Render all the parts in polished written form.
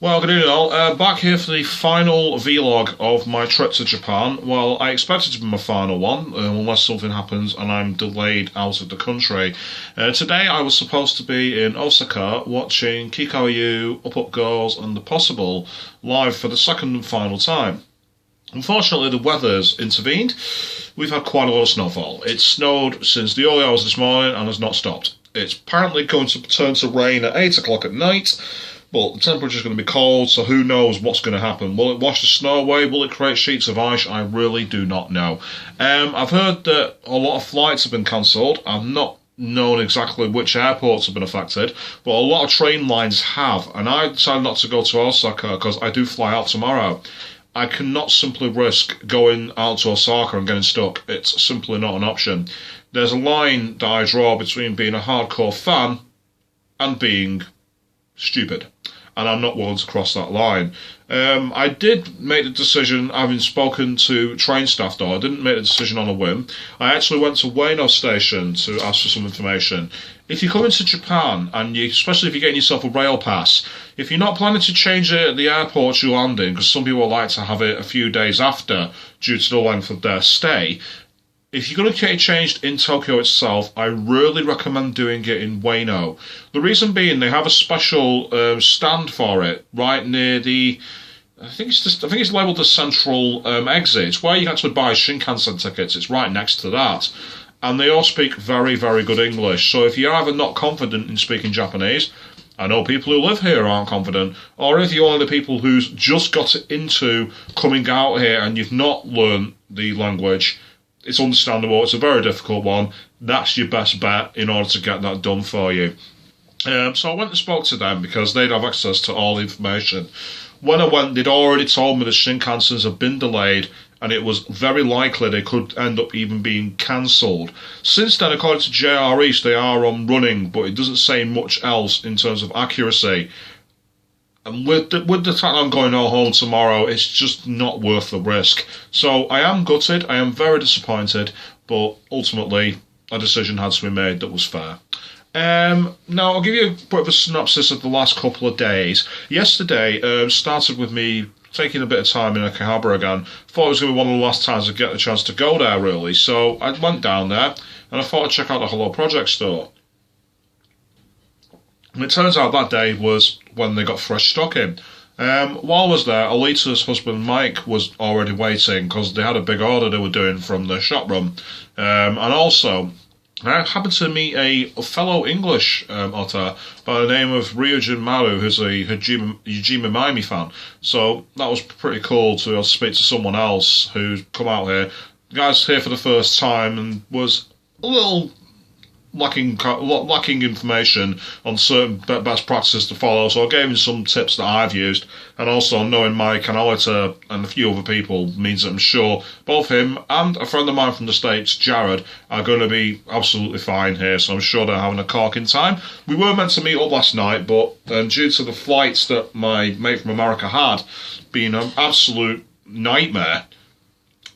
Well, good evening all. Back here for the final vlog of my trip to Japan. Well, I expect it to be my final one, unless something happens and I'm delayed out of the country. Today I was supposed to be in Osaka watching Kikoyu, Up Up Girls and The Possible live for the second and final time. Unfortunately, the weather's intervened. We've had quite a lot of snowfall. It's snowed since the early hours this morning and has not stopped. It's apparently going to turn to rain at 8 o'clock at night. But the temperature's going to be cold, so who knows what's going to happen. Will it wash the snow away? Will it create sheets of ice? I really do not know. I've heard that a lot of flights have been cancelled. I've not known exactly which airports have been affected, but a lot of train lines have. And I decided not to go to Osaka because I do fly out tomorrow. I cannot simply risk going out to Osaka and getting stuck. It's simply not an option. There's a line that I draw between being a hardcore fan and being stupid, and I'm not willing to cross that line. I did make the decision, having spoken to train staff though, I didn't make the decision on a whim. I actually went to Ueno Station to ask for some information. If you come into Japan, and especially if you're getting yourself a rail pass, if you're not planning to change it at the airport you land in, because some people like to have it a few days after due to the length of their stay, if you're going to get it changed in Tokyo itself, I really recommend doing it in Ueno. The reason being, they have a special stand for it right near the, I think it's labelled the central exit. It's where you can actually buy Shinkansen tickets. It's right next to that, and they all speak very, very good English. So if you're either not confident in speaking Japanese, I know people who live here aren't confident, or if you're one of the people who's just got into coming out here and you've not learned the language, it's understandable. It's a very difficult one. That's your best bet in order to get that done for you. So I went and spoke to them because they'd have access to all the information. When I went, they'd already told me the Shinkansens had been delayed and it was very likely they could end up even being cancelled. Since then, according to JR East, they are on running, but it doesn't say much else in terms of accuracy. And with the fact that I'm going home tomorrow, it's just not worth the risk. So I am gutted, I am very disappointed, but ultimately a decision had to be made that was fair. Now I'll give you a bit of a synopsis of the last couple of days. Yesterday started with me taking a bit of time in Akihabara again. Thought it was going to be one of the last times I'd get the chance to go there really. So I went down there and I thought I'd check out the Hello Project store. And it turns out that day was when they got fresh stock in. While I was there, Alita's husband Mike was already waiting because they had a big order they were doing from the shop room. And also, I happened to meet a fellow English otter by the name of Ryujin Maru, who's a Hajime Maimi fan. So that was pretty cool to be able to speak to someone else who's come out here. The guy's here for the first time and was a little lacking information on certain best practices to follow, so I gave him some tips that I've used, and also knowing Mike and Alita and a few other people means that I'm sure both him and a friend of mine from the States, Jared, are going to be absolutely fine here, so I'm sure they're having a corking time. We were meant to meet up last night, but due to the flights that my mate from America had being an absolute nightmare,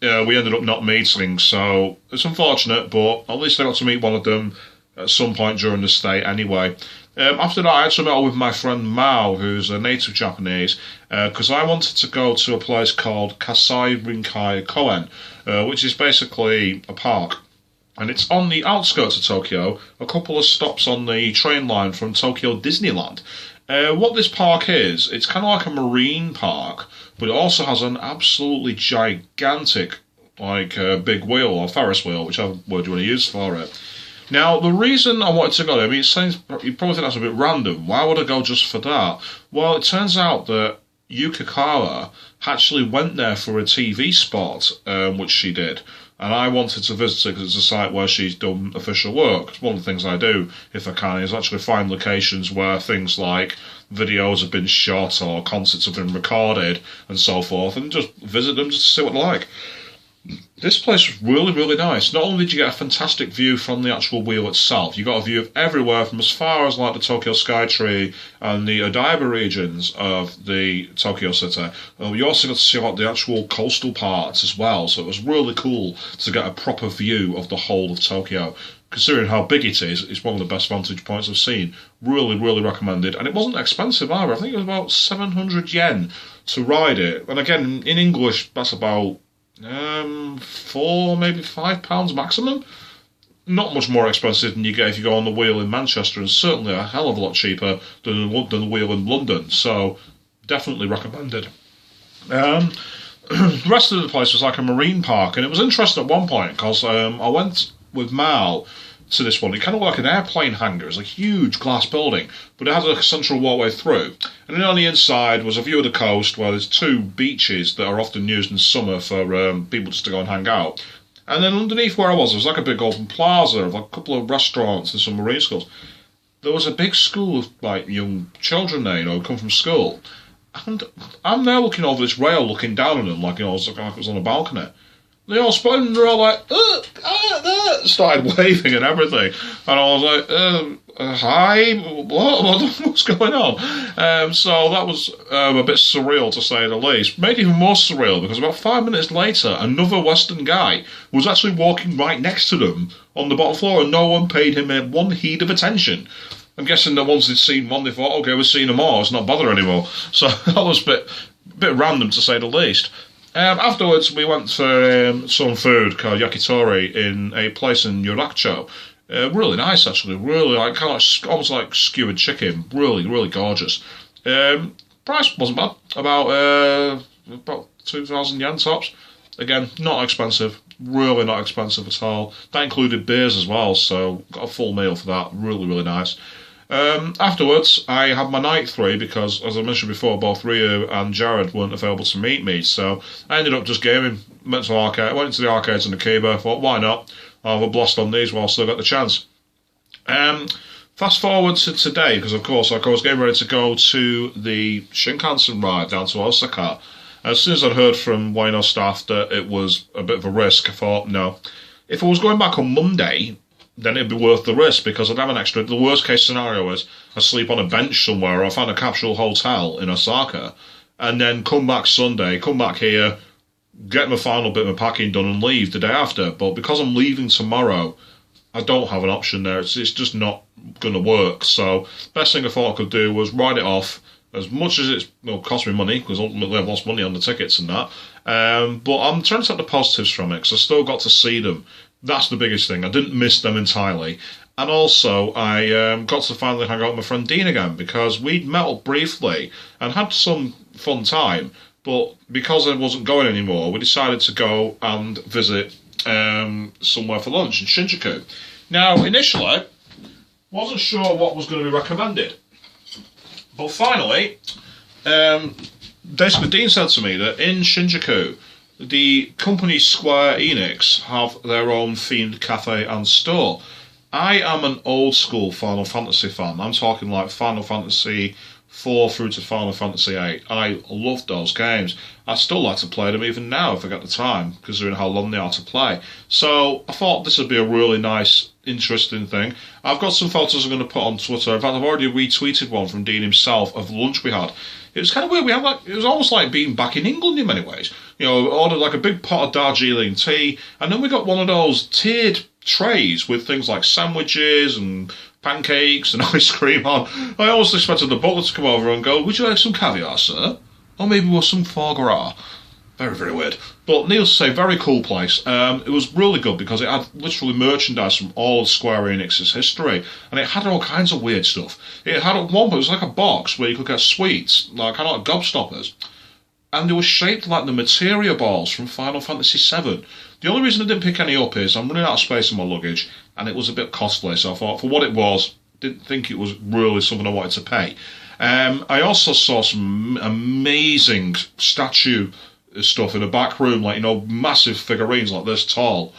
we ended up not meeting, so it's unfortunate, but at least I got to meet one of them at some point during the stay anyway. After that, I actually met up with my friend Mao, who's a native Japanese, because I wanted to go to a place called Kasai Rinkai Koen, which is basically a park. And it's on the outskirts of Tokyo, a couple of stops on the train line from Tokyo Disneyland. What this park is, it's kind of like a marine park, but it also has an absolutely gigantic, big wheel or Ferris wheel, whichever word you want to use for it. Now, the reason I wanted to go there, it sounds, you probably think that's a bit random. Why would I go just for that? Well, it turns out that Yuka Kawa actually went there for a TV spot, which she did. And I wanted to visit it because it's a site where she's done official work. It's one of the things I do, if I can, is actually find locations where things like videos have been shot or concerts have been recorded and so forth, and just visit them just to see what they're like. This place was really, really nice. Not only did you get a fantastic view from the actual wheel itself, you got a view of everywhere from as far as like the Tokyo Skytree and the Odaiba regions of the Tokyo city. You also got to see like the actual coastal parts as well, so it was really cool to get a proper view of the whole of Tokyo. considering how big it is, it's one of the best vantage points I've seen. Really, really recommended. And it wasn't expensive either. I think it was about 700 yen to ride it. And again, in English, that's about £4, maybe £5 maximum. Not much more expensive than you get if you go on the wheel in Manchester, and certainly a hell of a lot cheaper than the wheel in London. So, definitely recommended. The rest of the place was like a marine park, and it was interesting at one point because I went with Mal to this one. It kind of looked like an airplane hangar. It was a huge glass building, but it had a central walkway through. And then on the inside was a view of the coast where there's two beaches that are often used in summer for people just to go and hang out. And then underneath where I was like a big open plaza of like a couple of restaurants and some marine schools. There was a big school of like young children there, who come from school. And I'm there looking over this rail, looking down on them like, I was on a balcony. They all spun and they're all like, started waving and everything. And I was like, hi, what's going on? So that was a bit surreal, to say the least. Made it even more surreal because about 5 minutes later, another Western guy was actually walking right next to them on the bottom floor, and no one paid him one heed of attention. I'm guessing that once they'd seen one, they thought, okay, we've seen them all, it's not bother anymore. So that was a bit random, to say the least. Afterwards, we went for some food called yakitori in a place in Yurakucho. Really nice, actually. Really, almost like skewered chicken. Really, really gorgeous. Price wasn't bad. About 2,000 yen tops. Again, not expensive. Really not expensive at all. That included beers as well, so got a full meal for that. Really, really nice. Afterwards, I had my night 3 because, as I mentioned before, both Ryu and Jared weren't available to meet me, so I ended up just gaming. Went into the arcades in Akiba, thought, why not? I'll have a blast on these while I still got the chance. Fast forward to today, because of course I was getting ready to go to the Shinkansen ride down to Osaka. As soon as I'd heard from Wayno staff that it was a bit of a risk, I thought, no. If I was going back on Monday, then it'd be worth the risk, because I'd have an extra. The worst case scenario is I sleep on a bench somewhere, or I find a capsule hotel in Osaka, and then come back Sunday, come back here, get my final bit of my packing done and leave the day after. But because I'm leaving tomorrow, I don't have an option there. It's just not going to work. So best thing I thought I could do was write it off, as much as it's cost me money, because ultimately I've lost money on the tickets and that. But I'm trying to take the positives from it, because I still got to see them. That's the biggest thing. I didn't miss them entirely. And also, I got to finally hang out with my friend Dean again, because we'd met up briefly and had some fun time. But because I wasn't going anymore, we decided to go and visit somewhere for lunch in Shinjuku. Now, initially, wasn't sure what was going to be recommended. But finally, basically Dean said to me that in Shinjuku, the company Square Enix have their own themed cafe and store. I am an old school Final Fantasy fan. I'm talking like Final Fantasy 4 through to Final Fantasy 8. I love those games. I still like to play them even now if I get the time, considering how long they are to play. So I thought this would be a really nice, interesting thing. I've got some photos I'm going to put on Twitter. In fact, I've already retweeted one from Dean himself of the lunch we had. It was kind of weird. It was almost like being back in England in many ways. Ordered like a big pot of Darjeeling tea, and then we got one of those tiered trays with things like sandwiches and pancakes and ice cream on. I almost expected the butler to come over and go, "Would you like some caviar, sir? Or maybe with some foie gras?" Very, very weird. But needless to say, very cool place. It was really good because it had literally merchandise from all of Square Enix's history. And it had all kinds of weird stuff. It had at one point, it was like a box where you could get sweets, like kind of like gobstoppers. And they were shaped like the materia balls from Final Fantasy VII. The only reason I didn't pick any up is I'm running out of space in my luggage, and it was a bit costly. So I thought, for what it was, didn't think it was really something I wanted to pay. I also saw some amazing statue stuff in the back room, like, massive figurines like this tall.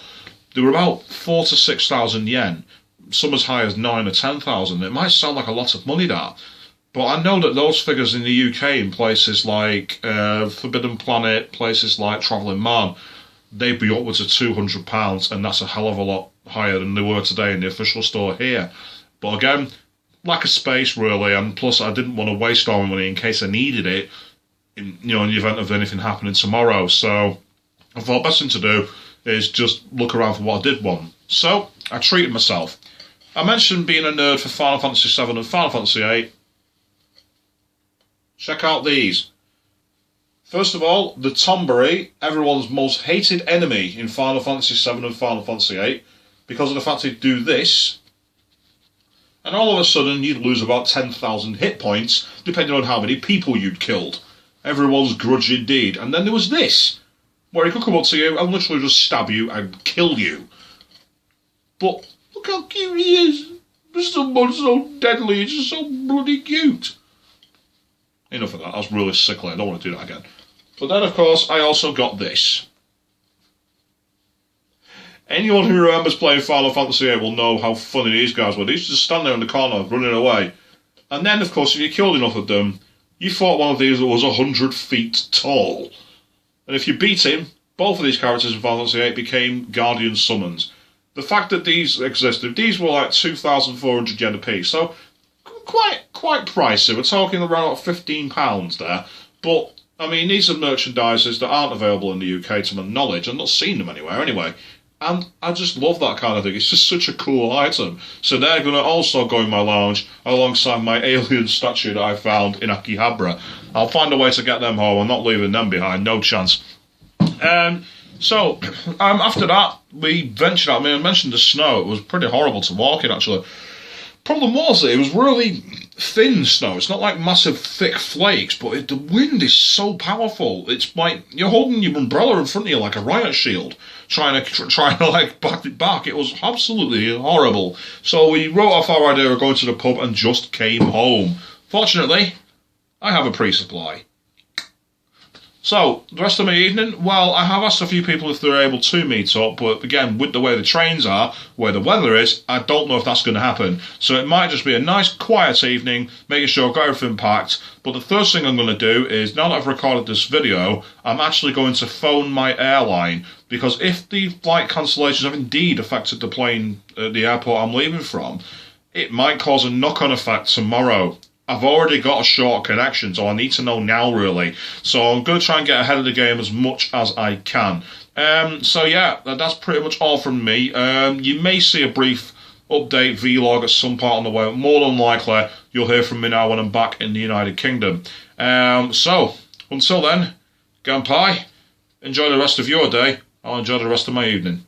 They were about 4,000 to 6,000 yen, some as high as 9,000 or 10,000. It might sound like a lot of money, that, but I know that those figures in the UK, in places like Forbidden Planet, places like Travelling Man, they'd be upwards of £200, and that's a hell of a lot higher than they were today in the official store here. But again, lack of space really, and plus I didn't want to waste all my money in case I needed it in the event of anything happening tomorrow. So I thought best thing to do is just look around for what I did want. So, I treated myself. I mentioned being a nerd for Final Fantasy VII and Final Fantasy VIII. Check out these. First of all, the Tomberry, everyone's most hated enemy in Final Fantasy VII and Final Fantasy VIII, because of the fact they do this, and all of a sudden you'd lose about 10,000 hit points, depending on how many people you'd killed. Everyone's grudge indeed. And then there was this, where he could come up to you and literally just stab you and kill you. But look how cute he is. Someone so deadly, he's just so bloody cute. Enough of that, that's really sickly, I don't want to do that again. But then, of course, I also got this. Anyone who remembers playing Final Fantasy VIII will know how funny these guys were. They used to just stand there in the corner, running away. And then, of course, if you killed enough of them, you fought one of these that was 100 feet tall. And if you beat him, both of these characters in Final Fantasy VIII became Guardian Summons. The fact that these existed, these were like 2,400 yen a piece, so quite pricey. We're talking around £15 there. But, I mean, these are merchandises that aren't available in the UK to my knowledge. I've not seen them anywhere anyway. And I just love that kind of thing. It's just such a cool item. So they're going to also go in my lounge alongside my alien statue that I found in Akihabara. I'll find a way to get them home. I'm not leaving them behind. No chance. So, after that, we ventured out. I mean, I mentioned the snow. It was pretty horrible to walk in, actually. Problem was that it was really thin snow. It's not like massive thick flakes, but the wind is so powerful. It's like you're holding your umbrella in front of you like a riot shield, trying to like back it back. It was absolutely horrible. So we wrote off our idea of going to the pub and just came home. Fortunately, I have a pre-supply. So, the rest of my evening, well, I have asked a few people if they're able to meet up, but again, with the way the trains are, where the weather is, I don't know if that's going to happen. So it might just be a nice, quiet evening, making sure I've got everything packed. But the first thing I'm going to do is, now that I've recorded this video, I'm actually going to phone my airline, because if the flight cancellations have indeed affected the plane at the airport I'm leaving from, it might cause a knock-on effect tomorrow. I've already got a short connection, so I need to know now, really. So I'm going to try and get ahead of the game as much as I can. So yeah, that's pretty much all from me. You may see a brief update vlog at some point on the way. More than likely, you'll hear from me now when I'm back in the United Kingdom. So, until then, Gampai, enjoy the rest of your day. I'll enjoy the rest of my evening.